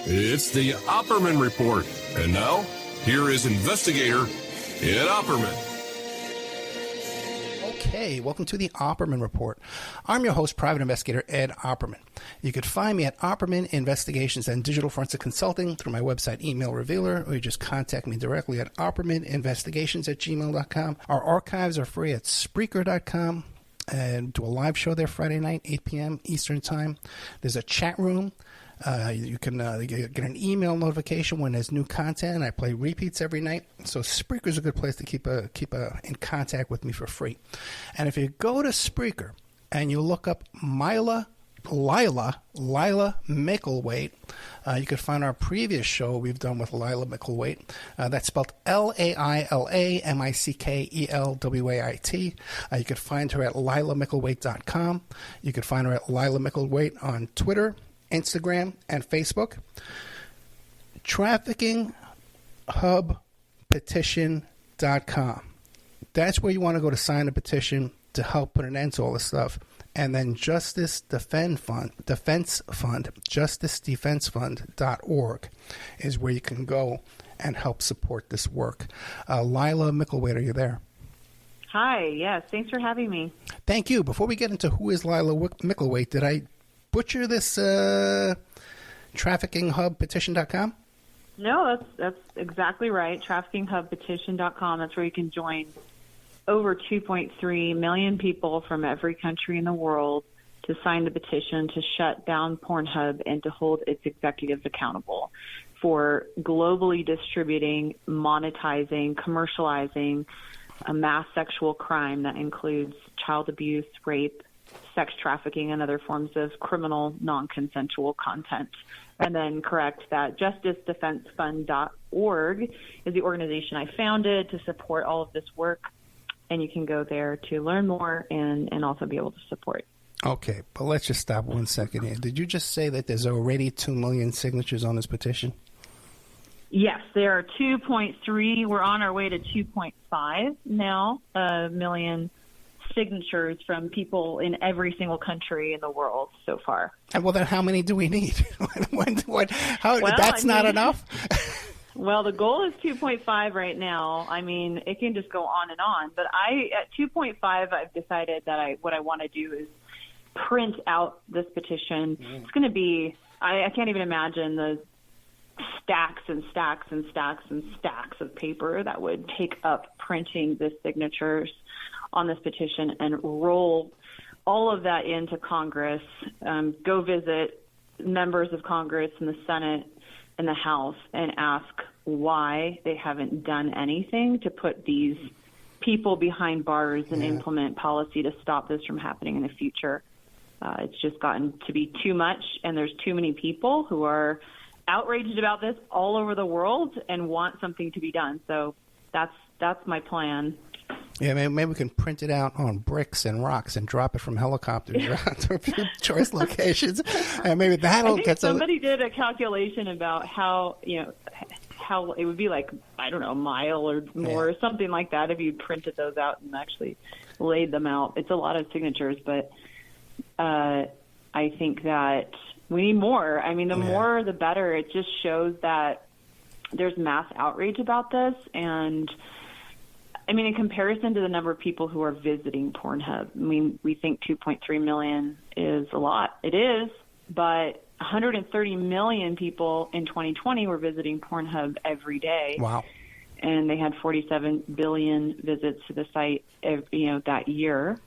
It's the Opperman Report. And now, here is investigator Ed Opperman. Okay, welcome to the Opperman Report. I'm your host, Private Investigator Ed Opperman. You could find me at Opperman Investigations and Digital Forensic Consulting through my website, Email Revealer, or you just contact me directly at oppermaninvestigations@gmail.com. Our archives are free at Spreaker.com. And do a live show there Friday night, 8 p.m. Eastern Time. There's a chat room. You can get an email notification when there's new content. I play repeats every night. So Spreaker is a good place to keep in contact with me for free. And if you go to Spreaker and you look up Laila Mickelwait, you can find our previous show we've done with Laila Mickelwait. That's spelled LailaMickelwait. You can find her at LailaMickelwait.com. You can find her at Laila Mickelwait on Twitter, Instagram, and Facebook. TraffickingHubPetition.com. That's where you want to go to sign a petition to help put an end to all this stuff. And then Justice Defense Fund, justicedefensefund.org is where you can go and help support this work. Laila Mickelwait, are you there? Hi, yes. Thanks for having me. Thank you. Before we get into who is Laila Mickelwait, did I butcher this traffickinghubpetition.com? No, that's exactly right. Traffickinghubpetition.com. That's where you can join over 2.3 million people from every country in the world to sign the petition to shut down PornHub and to hold its executives accountable for globally distributing, monetizing, commercializing a mass sexual crime that includes child abuse, rape, sex trafficking, and other forms of criminal non-consensual content. And then correct that justicedefensefund.org is the organization I founded to support all of this work. And you can go there to learn more and also be able to support. Okay, but let's just stop 1 second here. Did you just say that there's already 2 million signatures on this petition? Yes, there are 2.3. We're on our way to 2.5 now, million signatures from people in every single country in the world so far. Well, then how many do we need? That's not enough? Well, the goal is 2.5 right now. I mean, it can just go on and on. But at 2.5, I've decided that what I want to do is print out this petition. It's going to be, I can't even imagine the stacks and stacks and stacks and stacks of paper that would take up printing the signatures on this petition and roll all of that into Congress, go visit members of Congress and the Senate in the House and ask why they haven't done anything to put these people behind bars and implement policy to stop this from happening in the future. It's just gotten to be too much, and there's too many people who are outraged about this all over the world and want something to be done. So that's my plan. Yeah, maybe we can print it out on bricks and rocks and drop it from helicopters around to a few choice locations, and maybe that'll get somebody did a calculation about how it would be like, I don't know, a mile or more, or something like that if you printed those out and actually laid them out. It's a lot of signatures, but I think that we need more. I mean, the more the better. It just shows that there's mass outrage about this, and I mean, in comparison to the number of people who are visiting PornHub, I mean, we think 2.3 million is a lot. It is, but 130 million people in 2020 were visiting PornHub every day. Wow. And they had 47 billion visits to the site, that year.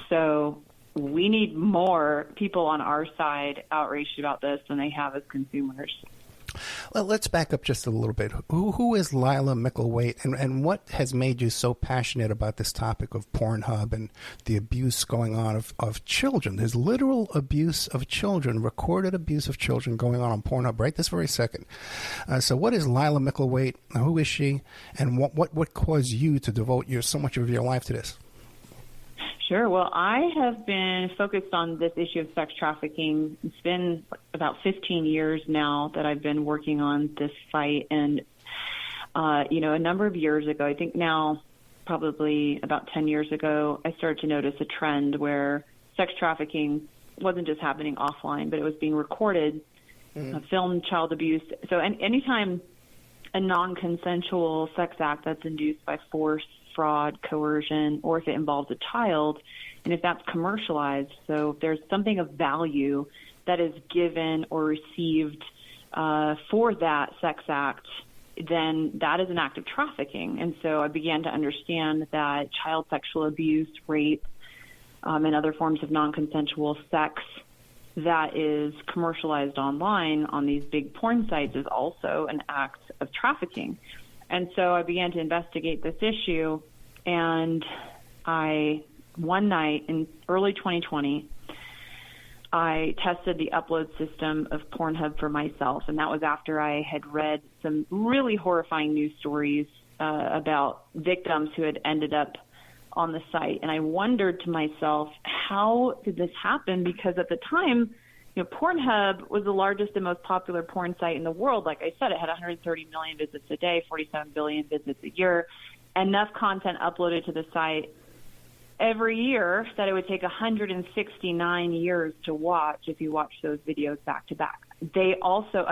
So we need more people on our side outraged about this than they have as consumers. Well, let's back up just a little bit. Who is Laila Mickelwait, and what has made you so passionate about this topic of PornHub and the abuse going on of children? There's literal abuse of children, recorded abuse of children going on PornHub right this very second. So what is Laila Mickelwait? Who is she? And what caused you to devote so much of your life to this? Sure. Well, I have been focused on this issue of sex trafficking. It's been about 15 years now that I've been working on this fight. And, a number of years ago, I think now probably about 10 years ago, I started to notice a trend where sex trafficking wasn't just happening offline, but it was being recorded filmed child abuse. So anytime a non-consensual sex act that's induced by force, fraud, coercion, or if it involves a child, and if that's commercialized, so if there's something of value that is given or received for that sex act, then that is an act of trafficking. And so I began to understand that child sexual abuse, rape, and other forms of non-consensual sex that is commercialized online on these big porn sites is also an act of trafficking. And so I began to investigate this issue, and one night in early 2020, I tested the upload system of PornHub for myself, and that was after I had read some really horrifying news stories about victims who had ended up on the site. And I wondered to myself, how did this happen? Because at the time, PornHub was the largest and most popular porn site in the world. Like I said, it had 130 million visits a day, 47 billion visits a year, enough content uploaded to the site every year that it would take 169 years to watch if you watch those videos back to back. They also,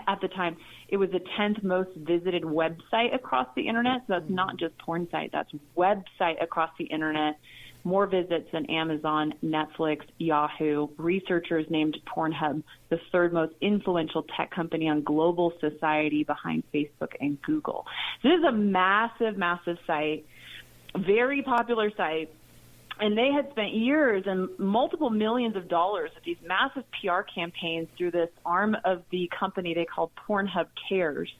at the time, it was the 10th most visited website across the internet. So that's not just porn site, that's website across the internet. More visits than Amazon, Netflix, Yahoo. Researchers named PornHub the third most influential tech company on global society behind Facebook and Google. So this is a massive, massive site, very popular site. And they had spent years and multiple millions of dollars with these massive PR campaigns through this arm of the company they called PornHub Cares.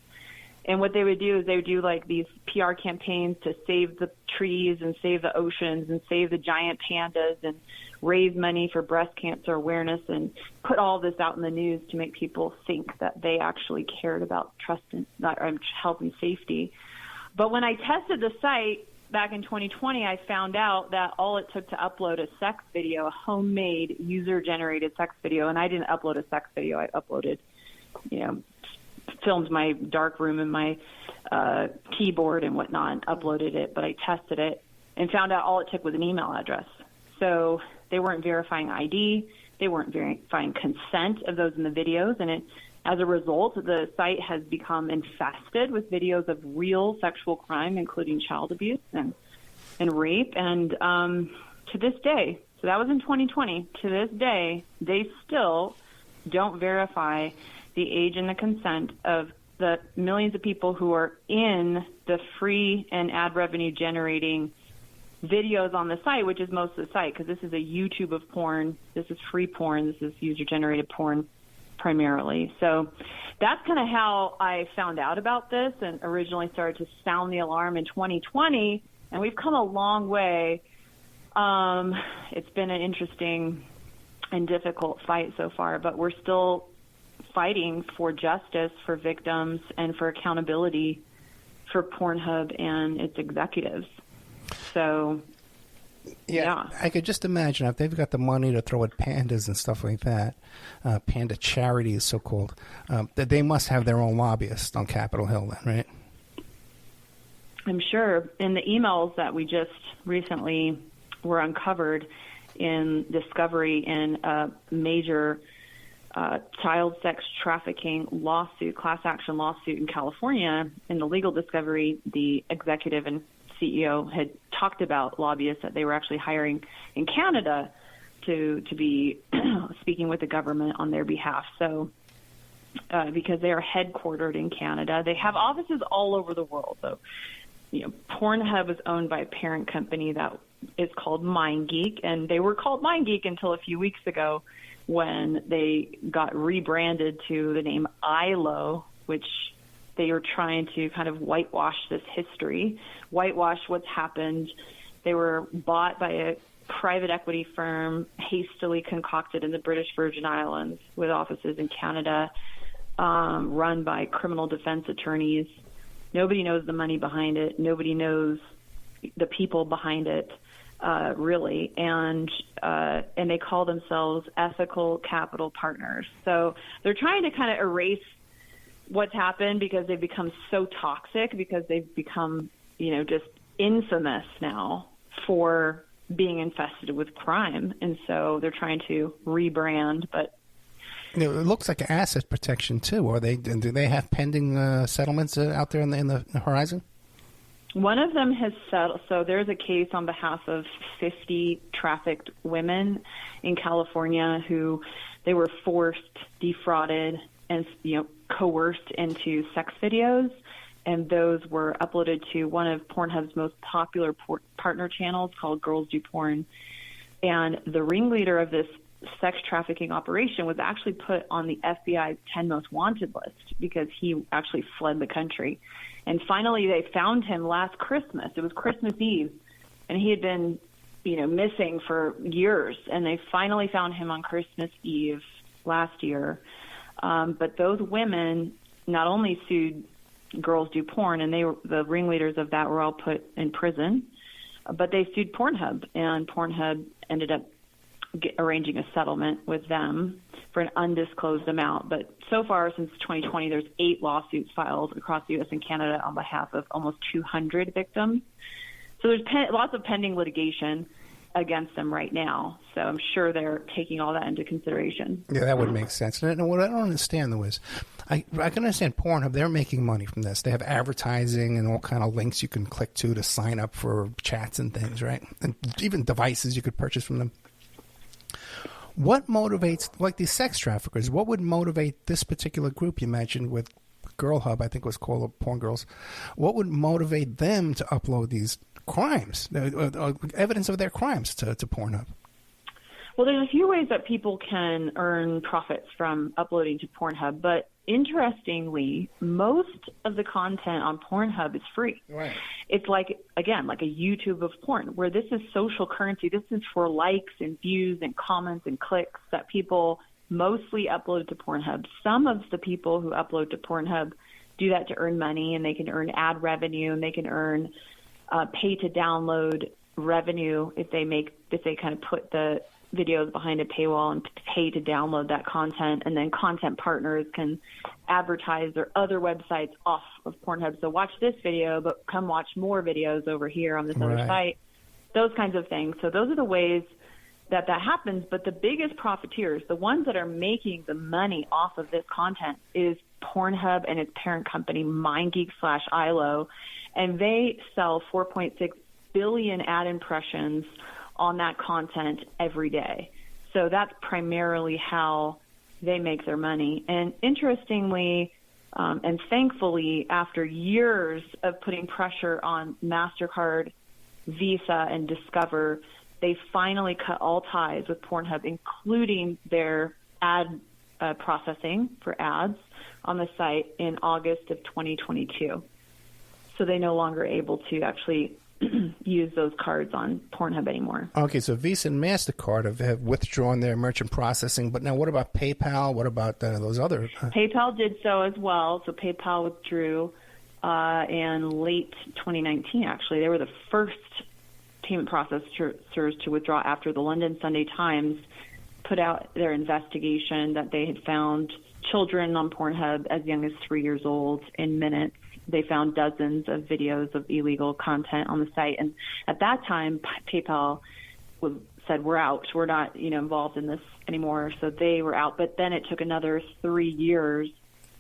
And what they would do is they would do like these PR campaigns to save the trees and save the oceans and save the giant pandas and raise money for breast cancer awareness and put all this out in the news to make people think that they actually cared about trust and health and safety. But when I tested the site back in 2020, I found out that all it took to upload a sex video, a homemade user-generated sex video, and I didn't upload a sex video. I uploaded, filmed my dark room and my keyboard and whatnot and uploaded it, but I tested it and found out all it took was an email address. So they weren't verifying ID. They weren't verifying consent of those in the videos, and as a result, the site has become infested with videos of real sexual crime, including child abuse and rape. And to this day, so that was in 2020, to this day, they still don't verify the age and the consent of the millions of people who are in the free and ad revenue generating videos on the site, which is most of the site, because this is a YouTube of porn. This is free porn. This is user-generated porn primarily. So that's kind of how I found out about this and originally started to sound the alarm in 2020. And we've come a long way. It's been an interesting and difficult fight so far, but we're still fighting for justice for victims and for accountability for PornHub and its executives. So yeah, I could just imagine if they've got the money to throw at pandas and stuff like that, panda charities, so-called, that they must have their own lobbyists on Capitol Hill then, right? I'm sure. In the emails that we just recently were uncovered in discovery in a major child sex trafficking lawsuit, class action lawsuit in California, in the legal discovery, the executive and CEO had talked about lobbyists that they were actually hiring in Canada to be speaking with the government on their behalf. So because they are headquartered in Canada, they have offices all over the world. So, PornHub is owned by a parent company that is called MindGeek, and they were called MindGeek until a few weeks ago when they got rebranded to the name ILO, which they were trying to kind of whitewash this history, whitewash what's happened. They were bought by a private equity firm, hastily concocted in the British Virgin Islands with offices in Canada, run by criminal defense attorneys. Nobody knows the money behind it. Nobody knows the people behind it, really. And they call themselves ethical capital partners. So they're trying to kind of erase what's happened because they've become so toxic, because they've become, just infamous now for being infested with crime. And so they're trying to rebrand, but It looks like asset protection too. Do they have pending settlements out there in the horizon? One of them has settled. So there's a case on behalf of 50 trafficked women in California who they were forced, defrauded, and coerced into sex videos, and those were uploaded to one of Pornhub's most popular partner channels called Girls Do Porn. And the ringleader of this sex trafficking operation was actually put on the FBI's 10 most wanted list because he actually fled the country. And finally, they found him last Christmas. It was Christmas Eve, and he had been, missing for years. And they finally found him on Christmas Eve last year. But those women not only sued Girls Do Porn, and the ringleaders of that were all put in prison, but they sued Pornhub, and Pornhub ended up arranging a settlement with them for an undisclosed amount. But so far, since 2020, there's 8 lawsuits filed across the U.S. and Canada on behalf of almost 200 victims. So there's lots of pending litigation against them right now. So I'm sure they're taking all that into consideration. Yeah, that would make sense. And what I don't understand, though, is I can understand Pornhub. They're making money from this. They have advertising and all kind of links you can click to sign up for chats and things, right? And even devices you could purchase from them. What motivates, like these sex traffickers, what would motivate this particular group you mentioned with Girl Hub, I think it was called Porn Girls, what would motivate them to upload these crimes, evidence of their crimes to Pornhub? Well, there's a few ways that people can earn profits from uploading to Pornhub, but interestingly, most of the content on Pornhub is free. Right. It's like a YouTube of porn, where this is social currency. This is for likes and views and comments and clicks that people mostly upload to Pornhub. Some of the people who upload to Pornhub do that to earn money, and they can earn ad revenue, and they can earn pay to download revenue if they kind of put the videos behind a paywall and pay to download that content. And then content partners can advertise their other websites off of Pornhub. So watch this video, but come watch more videos over here on this other site, those kinds of things. So those are the ways that happens. But the biggest profiteers, the ones that are making the money off of this content, is Pornhub and its parent company, MindGeek/ILO. And they sell 4.6 billion ad impressions on that content every day. So that's primarily how they make their money. And interestingly, and thankfully, after years of putting pressure on MasterCard, Visa, and Discover, they finally cut all ties with Pornhub, including their ad processing for ads on the site in August of 2022. So they're no longer able to actually use those cards on Pornhub anymore. Okay, so Visa and MasterCard have withdrawn their merchant processing, but now what about PayPal? What about those other? PayPal did so as well. So PayPal withdrew in late 2019, actually. They were the first payment processors to withdraw after the London Sunday Times put out their investigation that they had found children on Pornhub as young as 3 years old in minutes. They found dozens of videos of illegal content on the site. And at that time, PayPal said, we're out. We're not, involved in this anymore. So they were out. But then it took another 3 years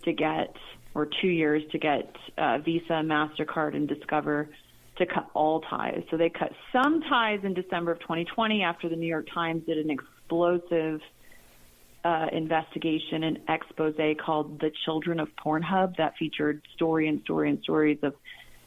to get, or 2 years to get Visa, MasterCard, and Discover to cut all ties. So they cut some ties in December of 2020 after the New York Times did an explosive investigation and expose called The Children of Pornhub that featured stories of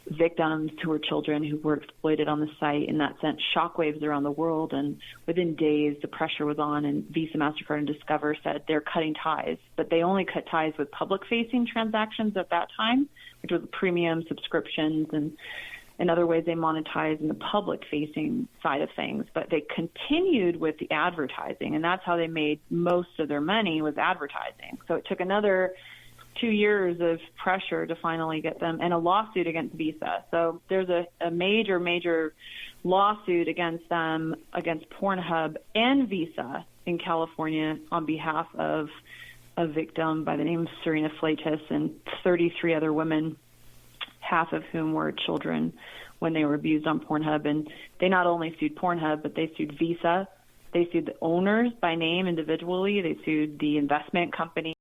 victims who were children who were exploited on the site, and that sent shockwaves around the world. And within days, the pressure was on, and Visa, MasterCard, and Discover said they're cutting ties, but they only cut ties with public-facing transactions at that time, which was premium subscriptions and other ways they monetize in the public-facing side of things. But they continued with the advertising, and that's how they made most of their money, was advertising. So it took another 2 years of pressure to finally get them, and a lawsuit against Visa. So there's a major lawsuit against them, against Pornhub and Visa in California on behalf of a victim by the name of Serena Flatus and 33 other women, half of whom were children when they were abused on Pornhub. And they not only sued Pornhub, but they sued Visa, They sued the owners by name individually. They sued the investment company